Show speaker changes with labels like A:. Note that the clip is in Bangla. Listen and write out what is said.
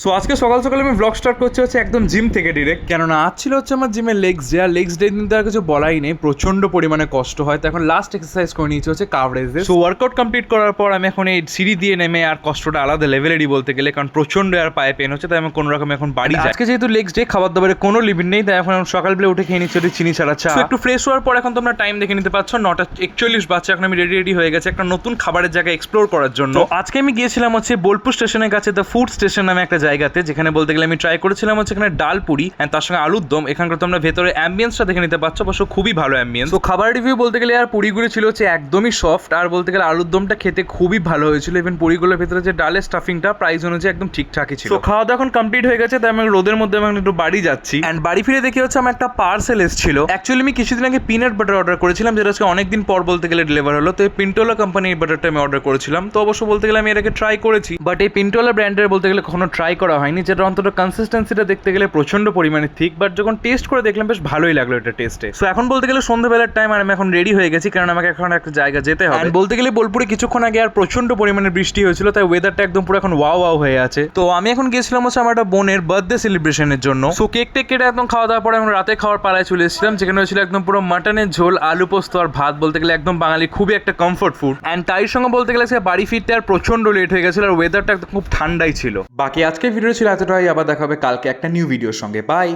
A: সো আজকে সকাল সকালে আমি ব্লগ স্টার্ট করছি হচ্ছে একদম জিম থেকে ডিরেক্ট, কেননা আজ ছিল হচ্ছে আমার জিমের লেগস ডে। আর লেগস ডে কিন্তু আর কিছু বলাই নেই, প্রচন্ড পরিমাণে কষ্ট হয়। তো এখন লাস্ট এক্সারসাইজ করে নিয়েছি হচ্ছে কাভ রেজে। সো ওয়ার্কআউট কমপ্লিট করার পর আমি এখন এই সিঁড়ি দিয়ে নেমে আর কষ্টটা আলাদা লেভেলেরই বলতে গেলে, কারণ প্রচন্ড আর পায়ে পেন হচ্ছে। তাই আমি কোনো রকম এখন বাড়ি যাই। আজকে যেহেতু লেগস ডে, খাবার দাবারে কোনো লিমিট নেই, তাই এখন সকালবেলা উঠে খেয়ে নিচ্ছি ওটি চিনি ছাড়া চা। একটু ফ্রেশ হওয়ার পর এখন তোমরা টাইম দেখে নিতে পারছো 9:41 বাজছে। এখন আমি রেডি হয়ে গেছি একটা নতুন খাবারের জায়গা এক্সপ্লোর করার জন্য। তো আজকে আমি গিয়েছিলাম হচ্ছে বোলপুর স্টেশনের কাছে দ্য ফুড স্টেশন নামে একটা জায়গাতে, যেখানে বলতে গেলে আমি ট্রাই করেছিলাম হচ্ছে এখানে ডাল পুরি এন্ড তার সঙ্গে আলুর দম। এখানকার তোমরা ভেতরে অ্যাম্বিয়েন্সটা দেখে নিতে পারছো, অবশ্য খুবই ভালো অ্যাম্বিয়েন্স। তো খাবার রিভিউ বলতে গেলে আর পুরিগুলো ছিল হচ্ছে একদমই সফট, আর বলতে গেলে আলুর দমটা খেতে খুবই ভালো হয়েছিল। ইভেন পুরিগুলোর ভেতরে যে ডালের স্টাফিংটা প্রাইস অনুযায়ী একদম ঠিকঠাকই ছিল। তো খাওয়া দাওয়া এখন কমপ্লিট হয়ে গেছে, তাই আমি রোদের মধ্যে আমি একটু বাড়ি যাচ্ছি। এন্ড বাড়ি ফিরে দেখি হচ্ছে আমার একটা পার্সেল এসেছিল। অ্যাকচুয়ালি আমি কিছুদিন আগে পিনাট বাটার অর্ডার করেছিলাম, যেটা আজকে অনেকদিন পর বলতে গেলে ডেলিভার হলো। তো এই পিন্টোলা কোম্পানির বাটারটা আমি অর্ডার করেছিলাম। তো অবশ্য বলতে গেলে আমি এটাকে ট্রাই করেছি, বাট এই পিন্টোলা ব্র্যান্ডের বলতে গেলে কখনো ট্রাই করা হয়নি, যেটা অন্তত কনসিস্টেন্সিটা দেখতে গেলে প্রচন্ড পরিমাণে থিক। বাট যখন টেস্ট করে দেখলাম বেশ ভালোই লাগলো এটা টেস্টে। সো এখন বলতে গেলে সন্ধ্যাবেলার টাইম, আর আমি এখন রেডি হয়ে গেছি, কারণ আমাকে এখন একটা জায়গা যেতে হবে। বলতে গেলে বোলপুরে কিছুক্ষণ আগে আর প্রচন্ড পরিমাণে বৃষ্টি হয়েছিল, তাই ওয়েদারটা একদম পুরো এখন ওয়াও হয়ে আছে। তো আমি এখন গিয়েছিলাম হচ্ছে আমার একটা বোনের বার্থডে সেলিব্রেশনের জন্য। সো কেক টেক কেটে একদম খাওয়া দাওয়ার পরে আমি রাতে খাওয়ার পালায় চলে এসেছিলাম, যেখানে হয়েছিল একদম পুরো মাটনের ঝোল, আলু পোস্ত আর ভাত। বলতে গেলে একদম বাঙালি খুবই একটা কমফোর্ট ফুড। অ্যান্ড তাই সঙ্গে বলতে গেলে বাড়ি ফিরতে আর প্রচন্ড লেট হয়ে গেছিল, আর ওয়েদারটা একদম খুব ঠান্ডাই ছিল। বাকি আজকের ভিডিও ছিল এতটাই, আবার দেখা হবে কালকে একটা নিউ ভিডিওর সঙ্গে। বাই।